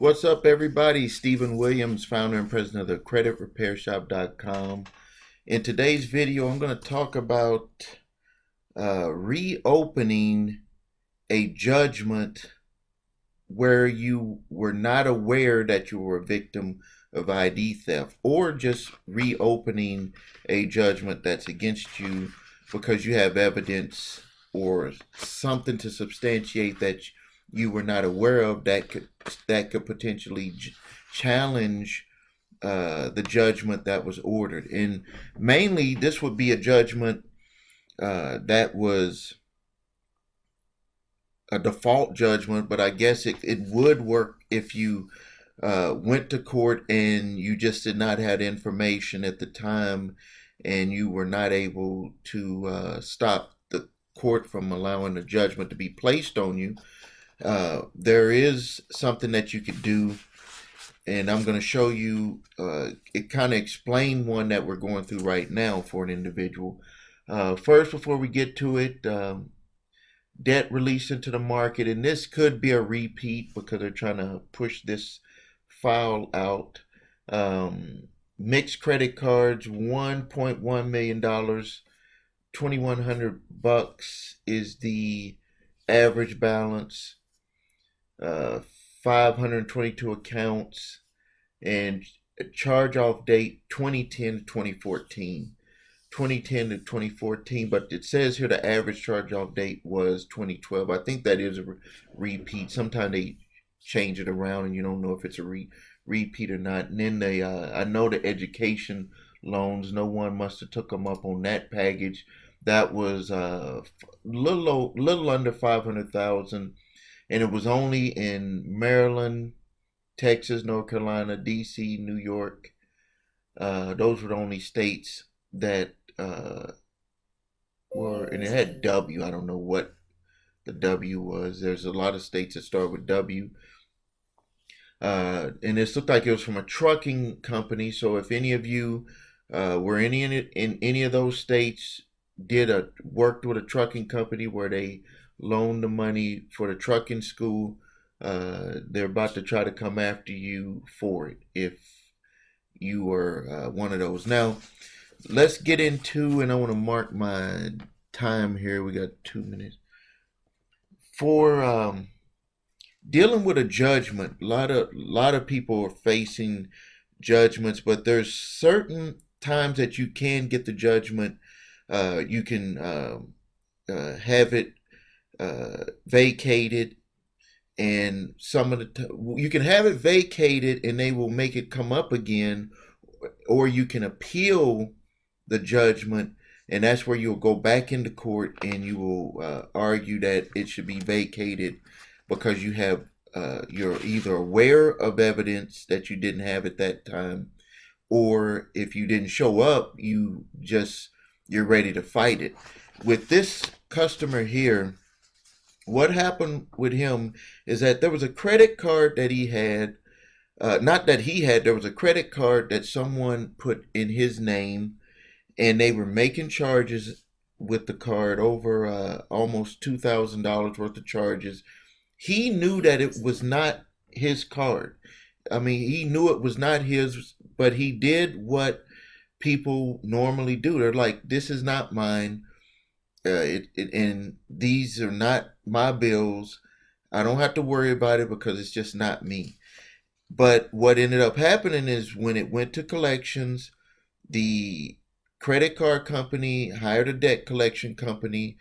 What's up, everybody? Stephen Williams, founder and president of the creditrepairshop.com. In today's video, I'm going to talk about reopening a judgment where you were not aware that you were a victim of ID theft, or just reopening a judgment that's against you because you have evidence or something to substantiate that you were not aware of that could potentially challenge the judgment that was ordered. And mainly, this would be a judgment that was a default judgment, but I guess it would work if you went to court and you just did not have information at the time and you were not able to stop the court from allowing the judgment to be placed on you. There is something that you could do, and I'm going to show you. It kind of explain one that we're going through right now for an individual. First, before we get to it, debt release into the market, and this could be a repeat because they're trying to push this file out. Mixed credit cards, $1.1 million, $2,100 is the average balance. 522 accounts, and charge-off date 2010 to 2014. 2010 to 2014, but it says here the average charge-off date was 2012. I think that is a repeat. Sometimes they change it around and you don't know if it's a repeat or not. And then they, I know the education loans, no one must have took them up on that package. That was little under 500,000. And it was only in Maryland, Texas, North Carolina, D.C., New York. Those were the only states that were, and it had W. I don't know what the W was. There's a lot of states that start with W. And this looked like it was from a trucking company. So if any of you were in any of those states, worked with a trucking company where they loan the money for the trucking school, they're about to try to come after you for it if you were one of those. Now, let's get into, and I want to mark my time here. We got 2 minutes. For dealing with a judgment, a lot of people are facing judgments, but there's certain times that you can get the judgment. You can have it vacated, and some of the you can have it vacated and they will make it come up again, or you can appeal the judgment, and that's where you'll go back into court and you will argue that it should be vacated because you have you're either aware of evidence that you didn't have at that time, or if you didn't show up, you're ready to fight it. With this customer here, what happened with him is that there was a credit card that he had, not that he had, there was a credit card that someone put in his name, and they were making charges with the card over almost $2,000 worth of charges. He knew that it was not his card. I mean, he knew it was not his, but he did what people normally do. They're like, this is not mine. And these are not my bills. I don't have to worry about it because it's just not me. But what ended up happening is when it went to collections, the credit card company hired a debt collection company,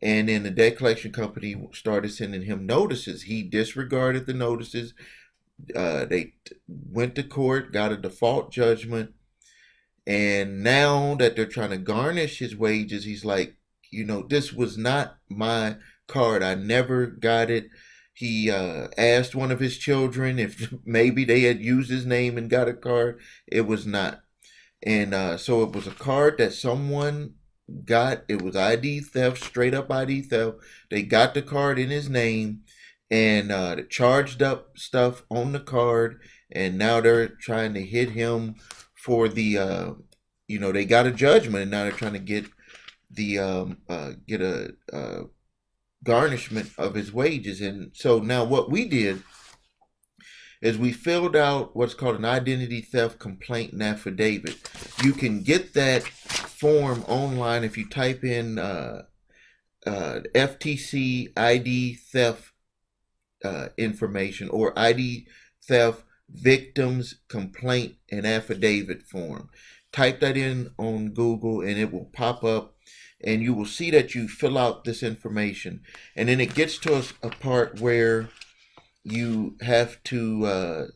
and then the debt collection company started sending him notices. He disregarded the notices. They went to court, got a default judgment, and now that they're trying to garnish his wages, he's like, this was not my card. I never got it. He asked one of his children if maybe they had used his name and got a card. It was not. And so it was a card that someone got. It was ID theft, straight up ID theft. They got the card in his name and charged up stuff on the card. And now they're trying to hit him for the, they got a judgment, and now they're trying to get a garnishment of his wages. And so now what we did is we filled out what's called an identity theft complaint and affidavit. You can get that form online if you type in FTC ID theft information, or ID theft victims complaint and affidavit form. Type that in on Google and it will pop up, and you will see that you fill out this information. And then it gets to a part where you have to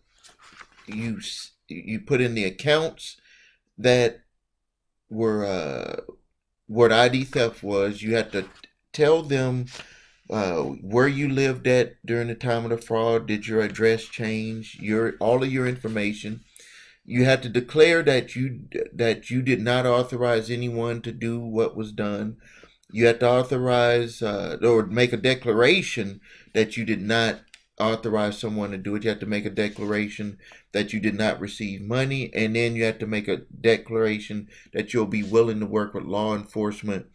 you put in the accounts that were what ID theft was. You have to tell them where you lived at during the time of the fraud. Did your address change? All of your information. You had to declare that you did not authorize anyone to do what was done. You had to authorize or make a declaration that you did not authorize someone to do it. You have to make a declaration that you did not receive money, and then you have to make a declaration that you'll be willing to work with law enforcement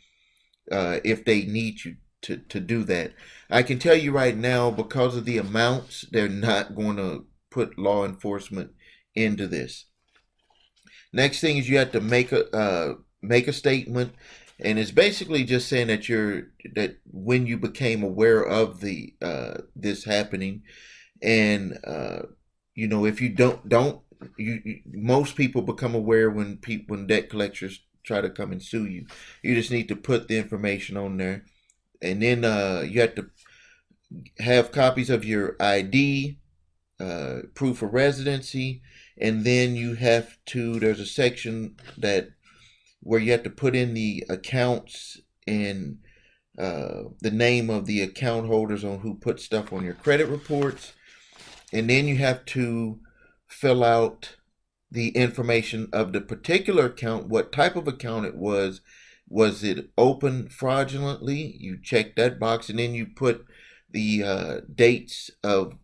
if they need you to do that. I can tell you right now, because of the amounts, they're not going to put law enforcement into this. Next thing is you have to make a statement, and it's basically just saying that when you became aware of the this happening, and if you don't most people become aware when debt collectors try to come and sue you. You just need to put the information on there, and then you have to have copies of your ID, proof of residency, and then there's a section where you have to put in the accounts and the name of the account holders on who put stuff on your credit reports. And then you have to fill out the information of the particular account, what type of account it was. Was it open fraudulently? You check that box, and then you put the dates of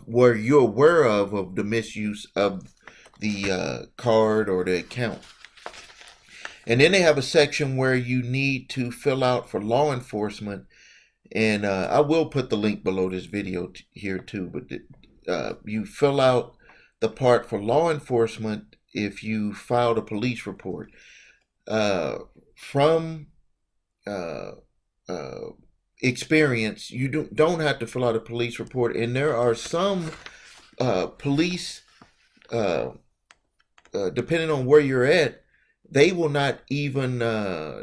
where you're aware of the misuse of the card or the account. And then they have a section where you need to fill out for law enforcement, and I will put the link below this video here too, but you fill out the part for law enforcement if you filed a police report. From experience, you don't have to fill out a police report, and there are some police, depending on where you're at, they will not even,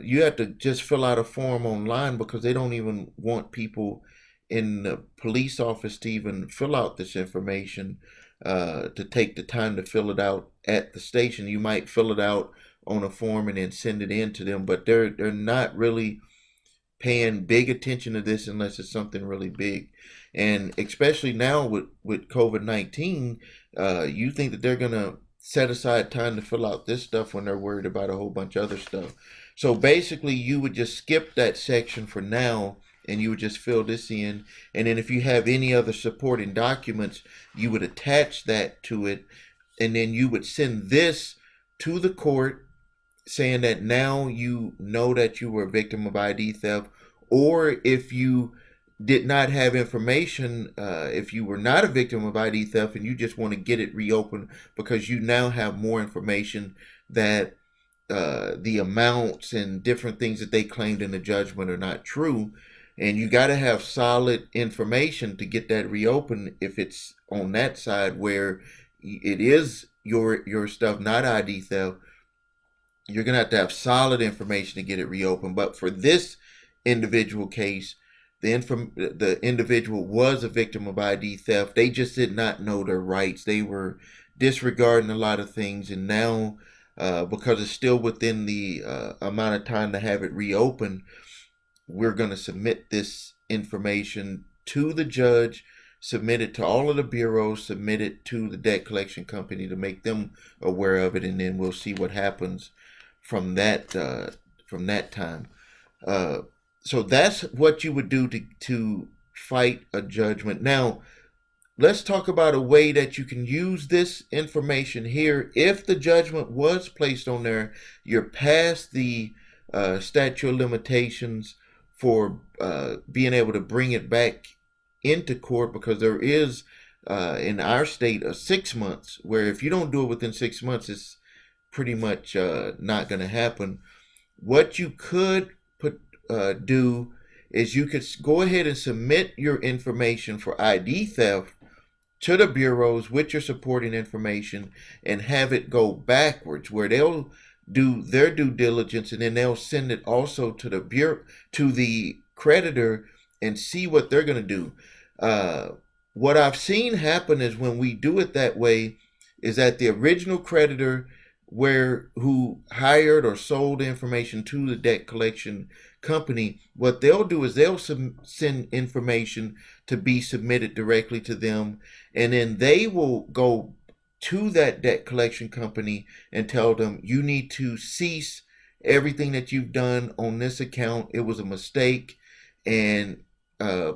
you have to just fill out a form online, because they don't even want people in the police office to even fill out this information, to take the time to fill it out at the station. You might fill it out on a form and then send it in to them, but they're not really paying big attention to this unless it's something really big. And especially now with COVID-19, you think that they're gonna set aside time to fill out this stuff when they're worried about a whole bunch of other stuff. So basically you would just skip that section for now, and you would just fill this in, and then if you have any other supporting documents, you would attach that to it, and then you would send this to the court saying that now you know that you were a victim of ID theft. Or if you did not have information, if you were not a victim of ID theft and you just want to get it reopened because you now have more information that the amounts and different things that they claimed in the judgment are not true, and you got to have solid information to get that reopened. If it's on that side where it is your stuff, not ID theft, you're going to have solid information to get it reopened. But for this individual case, the individual was a victim of ID theft. They just did not know their rights. They were disregarding a lot of things, and now because it's still within the amount of time to have it reopened, we're going to submit this information to the judge, submit it to all of the bureaus, submit it to the debt collection company to make them aware of it, and then we'll see what happens from that time. So that's what you would do to fight a judgment. Now, let's talk about a way that you can use this information here. If the judgment was placed on there, you're past the statute of limitations for being able to bring it back into court, because there is in our state 6 months, where if you don't do it within 6 months, it's pretty much not going to happen. What you could do is you could go ahead and submit your information for ID theft to the bureaus with your supporting information and have it go backwards, where they'll do their due diligence and then they'll send it also to the bureau, to the creditor, and see what they're going to do. What I've seen happen is when we do it that way, is that the original creditor who hired or sold information to the debt collection company, what they'll do is they'll send information to be submitted directly to them, and then they will go to that debt collection company and tell them, you need to cease everything that you've done on this account. It was a mistake, and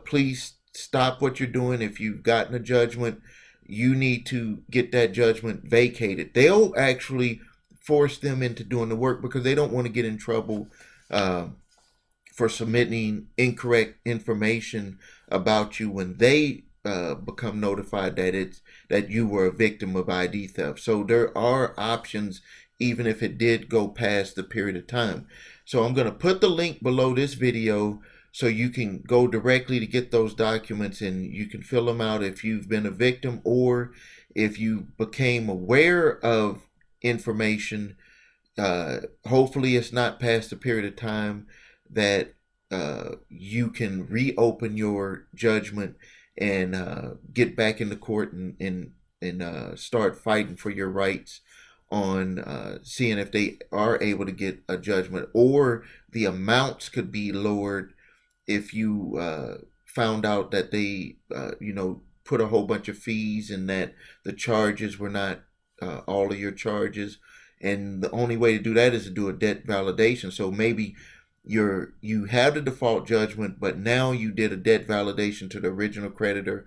please stop what you're doing. If you've gotten a judgment, you need to get that judgment vacated. They'll actually force them into doing the work because they don't want to get in trouble for submitting incorrect information about you when they become notified that you were a victim of ID theft. So there are options even if it did go past the period of time. So I'm going to put the link below this video so you can go directly to get those documents, and you can fill them out if you've been a victim or if you became aware of information. Hopefully it's not past the period of time that you can reopen your judgment and get back into court and start fighting for your rights on seeing if they are able to get a judgment, or the amounts could be lowered if you found out that they put a whole bunch of fees and that the charges were not all of your charges. And the only way to do that is to do a debt validation. So maybe you have the default judgment, but now you did a debt validation to the original creditor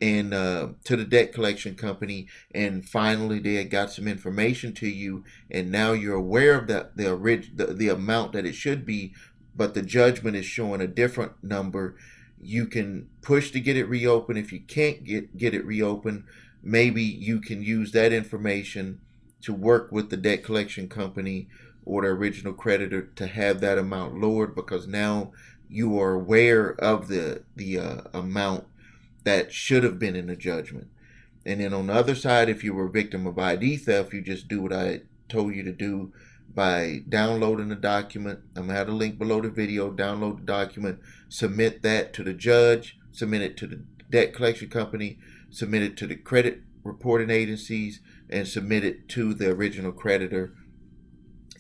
and to the debt collection company, and finally they had got some information to you, and now you're aware of the amount that it should be, but the judgment is showing a different number. You can push to get it reopened. If you can't get it reopened, maybe you can use that information to work with the debt collection company or the original creditor to have that amount lowered, because now you are aware of the amount that should have been in the judgment. And then on the other side, if you were a victim of ID theft, you just do what I told you to do by downloading the document. I'm going to have a link below the video. Download the document, submit that to the judge, submit it to the debt collection company, submit it to the credit reporting agencies, and submit it to the original creditor.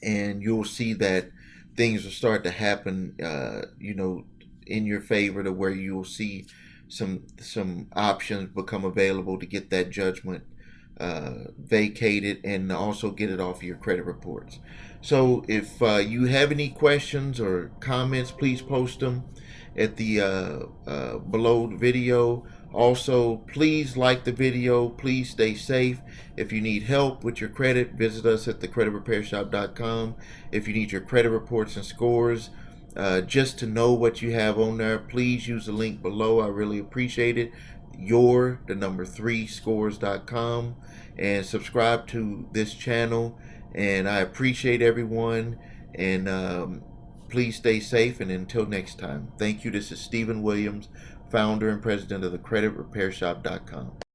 And you'll see that things will start to happen, in your favor, to where you'll see some options become available to get that judgment vacated and also get it off your credit reports. So if you have any questions or comments, please post them at the below the video. Also, please like the video. Please stay safe. If you need help with your credit, visit us at thecreditrepairshop.com. If you need your credit reports and scores, just to know what you have on there, please use the link below. I really appreciate it. The number 3 scores.com, and subscribe to this channel. And I appreciate everyone. And please stay safe. And until next time, thank you. This is Stephen Williams, founder and president of thecreditrepairshop.com.